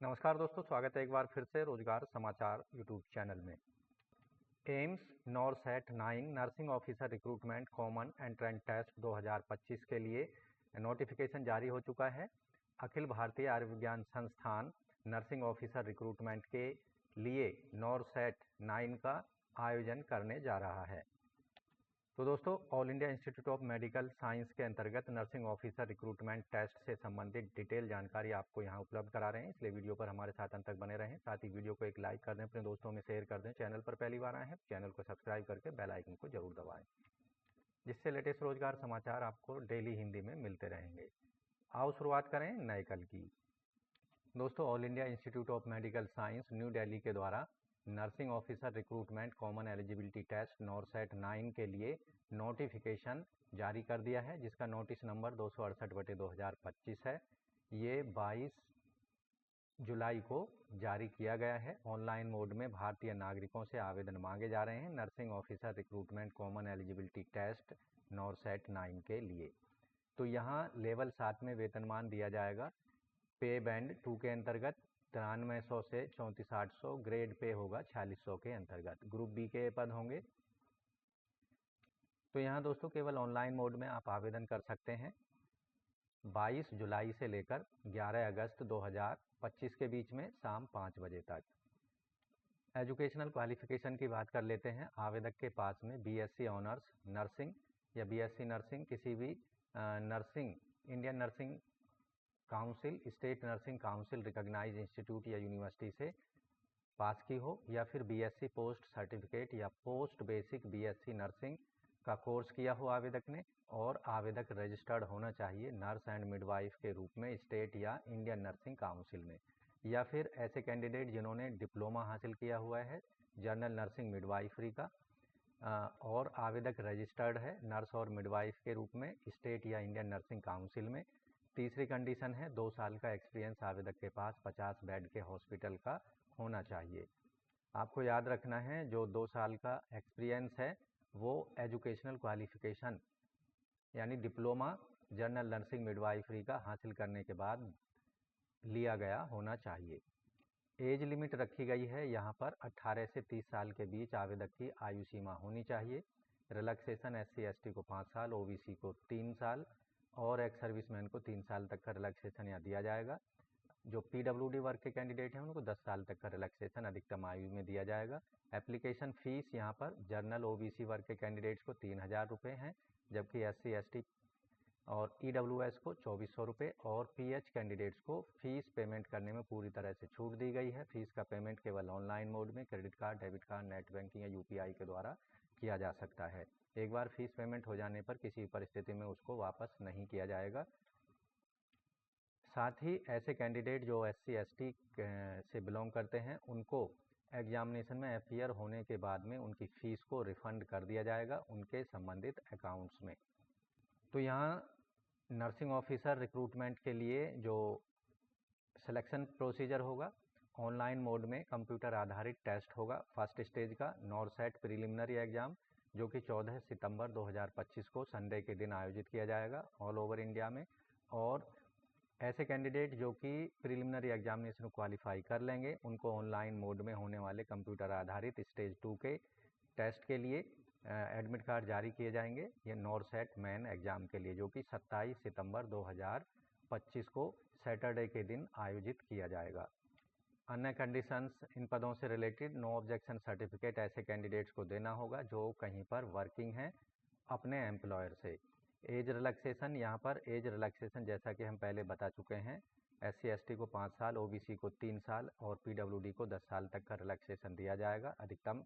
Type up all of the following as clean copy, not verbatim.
नमस्कार दोस्तों, स्वागत है एक बार फिर से रोजगार समाचार यूट्यूब चैनल में। AIIMS NORCET 9 nursing officer recruitment common entrance test 2025 के लिए नोटिफिकेशन जारी हो चुका है। अखिल भारतीय आयुर्विज्ञान संस्थान नर्सिंग ऑफिसर रिक्रूटमेंट के लिए नॉरसेट 9 का आयोजन करने जा रहा है। तो दोस्तों, All India Institute of Medical Science के अंतर्गत नर्सिंग ऑफिसर रिक्रूटमेंट टेस्ट से संबंधित डिटेल जानकारी आपको यहां उपलब्ध करा रहे हैं, इसलिए वीडियो पर हमारे साथ अंत तक बने रहें। साथ ही वीडियो को एक लाइक कर दें, अपने दोस्तों में शेयर कर दें। चैनल पर पहली बार आए हैं चैनल को सब्सक्राइब करके बेल आइकन को जरूर दबाएं, जिससे लेटेस्ट रोजगार समाचार आपको डेली हिंदी में मिलते रहेंगे। आओ शुरुआत करें नए कल की। दोस्तों, All India Institute of Medical Science New Delhi के द्वारा nursing officer recruitment common eligibility test NORCET 9 के लिए नोटिफिकेशन जारी कर दिया है, जिसका नोटिस नंबर 268/2025 है। ये 22 जुलाई को जारी किया गया है। ऑनलाइन मोड में भारतीय नागरिकों से आवेदन मांगे जा रहे हैं nursing officer recruitment common eligibility test NORCET 9 के लिए। तो यहाँ लेवल 7 में वेतनमान दिया जाएगा। पे बैंड 2 के अंतर्गत 9300 से 3400, ग्रेड पे होगा 4600 के अंतर्गत। ग्रुप बी के पद होंगे। तो यहाँ दोस्तों केवल ऑनलाइन मोड में आप आवेदन कर सकते हैं 22 जुलाई से लेकर 11 अगस्त 2025 के बीच में शाम 5 बजे तक। एजुकेशनल क्वालिफिकेशन की बात कर लेते हैं। आवेदक के पास में बीएससी ऑनर्स नर्सिंग या बीएससी नर्सिंग किसी भी nursing Indian nursing council, state nursing council recognise institute या यूनिवर्सिटी से पास की हो, या फिर बीएससी पोस्ट सर्टिफिकेट या पोस्ट बेसिक बीएससी नर्सिंग का कोर्स किया हो आवेदक ने, और आवेदक रजिस्टर्ड होना चाहिए नर्स एंड मिडवाइफ के रूप में स्टेट या इंडियन नर्सिंग काउंसिल में, या फिर ऐसे कैंडिडेट जिन्होंने डिप्लोमा हासिल किया हुआ है जनरल नर्सिंग मिडवाइफरी का, और आवेदक रजिस्टर्ड है नर्स और मिडवाइफ के रूप में स्टेट या इंडियन नर्सिंग काउंसिल में। तीसरी कंडीशन है 2 साल का एक्सपीरियंस आवेदक के पास 50 बेड के हॉस्पिटल का होना चाहिए। आपको याद रखना है जो 2 साल का एक्सपीरियंस है वो एजुकेशनल क्वालिफिकेशन यानी डिप्लोमा जनरल नर्सिंग मिडवाइफरी का हासिल करने के बाद लिया गया होना चाहिए। एज लिमिट रखी गई है यहाँ पर 18 से 30 साल के बीच आवेदक की आयु सीमा होनी चाहिए। रिलैक्सेशन एससी एसटी को 5 साल, ओबीसी को 3 साल और एक्स सर्विसमैन को 3 साल तक का रिलैक्सेशन यहाँ दिया जाएगा। जो पीडब्ल्यूडी वर्ग के कैंडिडेट हैं उनको 10 साल तक का रिलैक्सेशन अधिकतम आयु में दिया जाएगा। एप्लीकेशन फीस यहाँ पर जनरल ओबीसी वर्ग के कैंडिडेट्स को 3000 रुपये हैं, जबकि एससी एसटी और ईडब्ल्यूएस को 2400 रुपये, और पीएच कैंडिडेट्स को फीस पेमेंट करने में पूरी तरह से छूट दी गई है। फीस का पेमेंट केवल ऑनलाइन मोड में credit card, debit card, net banking या यूपीआई के द्वारा किया जा सकता है। एक बार फीस पेमेंट हो जाने पर किसी परिस्थिति में उसको वापस नहीं किया जाएगा। साथ ही ऐसे कैंडिडेट जो एससी एसटी से बिलोंग करते हैं उनको एग्जामिनेशन में अपीयर होने के बाद में उनकी फ़ीस को रिफ़ंड कर दिया जाएगा उनके संबंधित अकाउंट्स में। तो यहाँ नर्सिंग ऑफिसर रिक्रूटमेंट के लिए जो सिलेक्शन प्रोसीजर होगा ऑनलाइन मोड में कंप्यूटर आधारित टेस्ट होगा। फर्स्ट स्टेज का नॉरसेट प्रिलिमिनरी एग्जाम जो कि 14 सितंबर 2025 को संडे के दिन आयोजित किया जाएगा ऑल ओवर इंडिया में। और ऐसे कैंडिडेट जो कि प्रिलिमिनरी एग्जामिनेशन क्वालिफाई कर लेंगे उनको ऑनलाइन मोड में होने वाले कंप्यूटर आधारित स्टेज 2 के टेस्ट के लिए एडमिट कार्ड जारी किए जाएंगे। ये नॉरसेट मेन एग्ज़ाम के लिए जो कि 27 सितंबर 2025 को सैटरडे के दिन आयोजित किया जाएगा। अन्य कंडीशंस इन पदों से रिलेटेड नो ऑब्जेक्शन सर्टिफिकेट ऐसे कैंडिडेट्स को देना होगा जो कहीं पर वर्किंग हैं अपने एम्प्लॉयर से। एज रिलैक्सेशन, यहाँ पर एज रिलैक्सेशन जैसा कि हम पहले बता चुके हैं, एससी एसटी को 5 साल, ओबीसी को 3 साल और पीडब्ल्यूडी को 10 साल तक का रिलैक्सेशन दिया जाएगा अधिकतम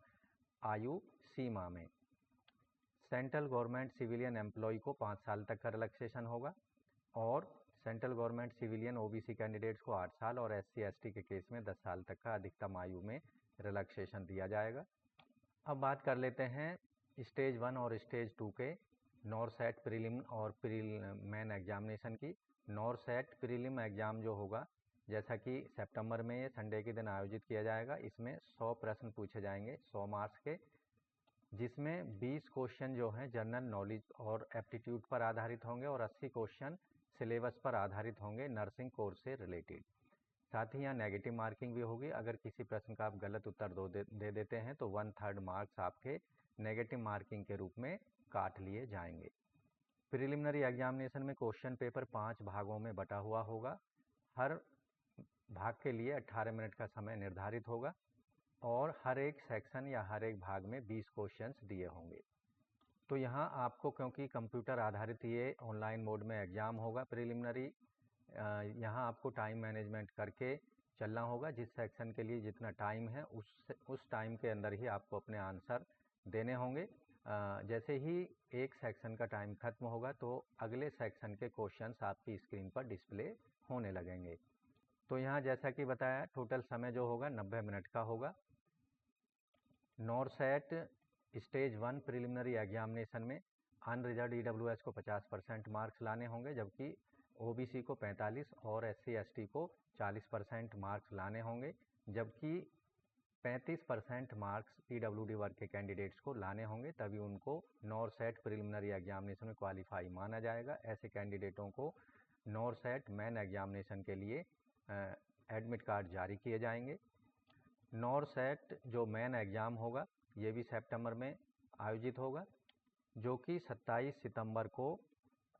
आयु सीमा में। सेंट्रल गवर्नमेंट सिविलियन एम्प्लॉय को 5 साल तक का रिलैक्सेशन होगा, और central government civilian OBC candidates को 8 साल और एससी एसटी के केस में 10 साल तक का अधिकतम आयु में रिलैक्सेशन दिया जाएगा। अब बात कर लेते हैं स्टेज 1 और स्टेज 2 के नॉरसेट प्रीलिम और मेन एग्जामिनेशन की। नॉरसेट प्रीलिम एग्ज़ाम जो होगा जैसा कि सितंबर में ये संडे के दिन आयोजित किया जाएगा, इसमें 100 प्रश्न पूछे जाएंगे 100 मार्क्स के, जिसमें 20 क्वेश्चन जो हैं जनरल नॉलेज और एप्टीट्यूड पर आधारित होंगे और 80 क्वेश्चन सिलेबस पर आधारित होंगे नर्सिंग कोर्स से रिलेटेड। साथ ही यहाँ नेगेटिव मार्किंग भी होगी। अगर किसी प्रश्न का आप गलत उत्तर दे देते हैं तो 1/3 मार्क्स आपके नेगेटिव मार्किंग के रूप में काट लिए जाएंगे। प्रिलिमिनरी एग्जामिनेशन में क्वेश्चन पेपर 5 भागों में बटा हुआ होगा। हर भाग के लिए 18 मिनट का समय निर्धारित होगा और हर एक सेक्शन या हर एक भाग में 20 क्वेश्चंस दिए होंगे। तो यहाँ आपको, क्योंकि कंप्यूटर आधारित ये ऑनलाइन मोड में एग्ज़ाम होगा प्रिलिमिनरी, यहाँ आपको टाइम मैनेजमेंट करके चलना होगा। जिस सेक्शन के लिए जितना टाइम है उस टाइम के अंदर ही आपको अपने आंसर देने होंगे। जैसे ही एक सेक्शन का टाइम खत्म होगा तो अगले सेक्शन के क्वेश्चंस आपकी स्क्रीन पर डिस्प्ले होने लगेंगे। तो यहाँ जैसा कि बताया, टोटल समय जो होगा 90 मिनट का होगा। नॉरसेट स्टेज 1 प्रिलिमिनरी एग्जामिनेशन में अनरिजर्व्ड EWS को 50% मार्क्स लाने होंगे, जबकि OBC को 45 और SC ST को 40% मार्क्स लाने होंगे, जबकि 35% मार्क्स PWD वर्ग के कैंडिडेट्स को लाने होंगे, तभी उनको नॉरसेट प्रिलिमिनरी एग्जामिनेशन में क्वालिफाई माना जाएगा। ऐसे कैंडिडेटों को नॉरसेट मेन एग्जामिनेशन के लिए एडमिट कार्ड जारी किए जाएंगे। नॉरसेट जो मेन एग्ज़ाम होगा ये भी सितंबर में आयोजित होगा, जो कि 27 सितंबर को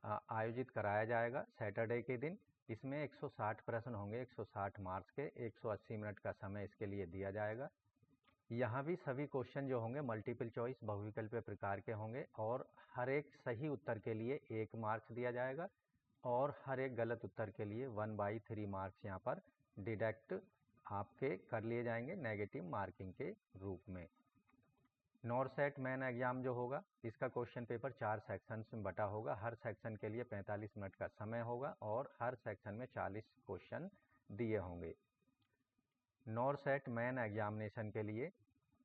आयोजित कराया जाएगा सैटरडे के दिन। इसमें 160 प्रश्न होंगे, 160 मार्क्स के, 180 मिनट का समय इसके लिए दिया जाएगा। यहाँ भी सभी क्वेश्चन जो होंगे मल्टीपल चॉइस बहुविकल्पीय प्रकार के होंगे और हर एक सही उत्तर के लिए 1 मार्क्स दिया जाएगा और हर एक गलत उत्तर के लिए 1/3 मार्क्स यहाँ पर डिडक्ट आपके कर लिए जाएंगे नेगेटिव मार्किंग के रूप में। नॉरसेट मेन एग्जाम जो होगा इसका क्वेश्चन पेपर 4 सेक्शंस में बटा होगा। हर सेक्शन के लिए 45 मिनट का समय होगा और हर सेक्शन में 40 क्वेश्चन दिए होंगे। नॉरसेट मेन एग्जामिनेशन के लिए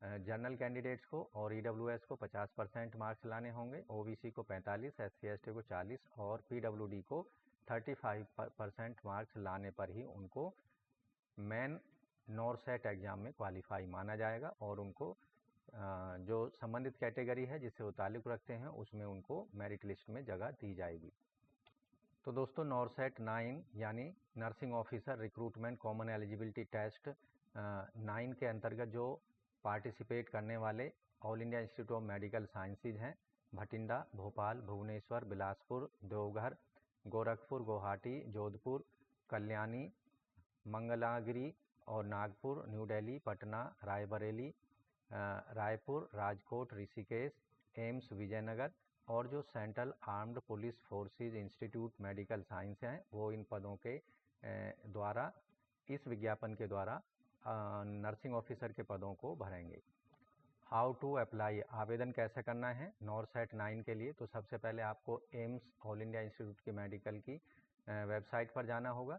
जनरल कैंडिडेट्स को और EWS को 50% मार्क्स लाने होंगे, OBC को 45, SC ST को 40 और PWD को 35% मार्क्स लाने पर ही उनको मेन नॉरसेट एग्ज़ाम में क्वालिफाई माना जाएगा और उनको जो संबंधित कैटेगरी है जिससे वो ताल्लुक़ रखते हैं उसमें उनको मेरिट लिस्ट में जगह दी जाएगी। तो दोस्तों, नॉरसेट 9 यानी nursing officer recruitment common eligibility test 9 के अंतर्गत जो पार्टिसिपेट करने वाले All India Institute of Medical Sciences हैं, भटिंडा, भोपाल, भुवनेश्वर, बिलासपुर, देवघर, गोरखपुर, गुवाहाटी, जोधपुर, कल्याणी, मंगलागिरी और नागपुर, न्यू दिल्ली, पटना, रायबरेली, रायपुर, राजकोट, ऋषिकेश, एम्स विजयनगर और जो central armed police forces institute medical science हैं वो इन पदों के द्वारा, इस विज्ञापन के द्वारा नर्सिंग ऑफिसर के पदों को भरेंगे। हाउ टू अप्लाई, आवेदन कैसे करना है नॉरसेट 9 के लिए? तो सबसे पहले आपको एम्स ऑल इंडिया इंस्टीट्यूट की मेडिकल की वेबसाइट पर जाना होगा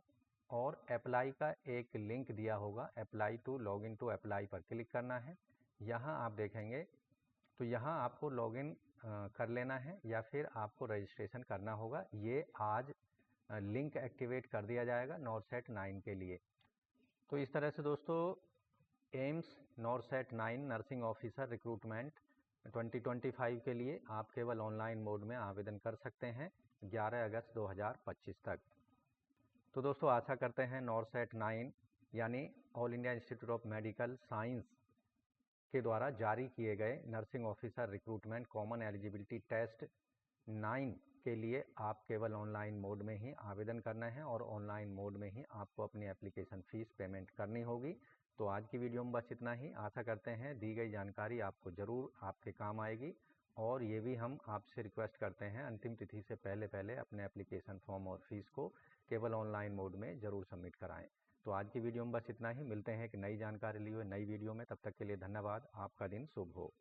और अप्लाई का एक लिंक दिया होगा, apply to login to apply पर क्लिक करना है। यहाँ आप देखेंगे तो यहाँ आपको लॉगिन कर लेना है या फिर आपको रजिस्ट्रेशन करना होगा। ये आज लिंक एक्टिवेट कर दिया जाएगा नॉरसेट 9 के लिए। तो इस तरह से दोस्तों AIIMS NORCET 9 nursing officer recruitment 2025 के लिए आप केवल ऑनलाइन मोड में आवेदन कर सकते हैं 11 अगस्त 2025 तक। तो दोस्तों आशा करते हैं नॉरसेट 9 यानी All India Institute of Medical Science के द्वारा जारी किए गए nursing officer recruitment common eligibility test 9 के लिए आप केवल ऑनलाइन मोड में ही आवेदन करना है और ऑनलाइन मोड में ही आपको अपनी एप्लीकेशन फ़ीस पेमेंट करनी होगी। तो आज की वीडियो में बस इतना ही। आशा करते हैं दी गई जानकारी आपको ज़रूर आपके काम आएगी और ये भी हम आपसे रिक्वेस्ट करते हैं अंतिम तिथि से पहले अपने एप्लीकेशन फॉर्म और फीस को केवल ऑनलाइन मोड में ज़रूर सबमिट कराएं। तो आज की वीडियो में बस इतना ही। मिलते हैं एक नई जानकारी लिए हुए नई वीडियो में। तब तक के लिए धन्यवाद। आपका दिन शुभ हो।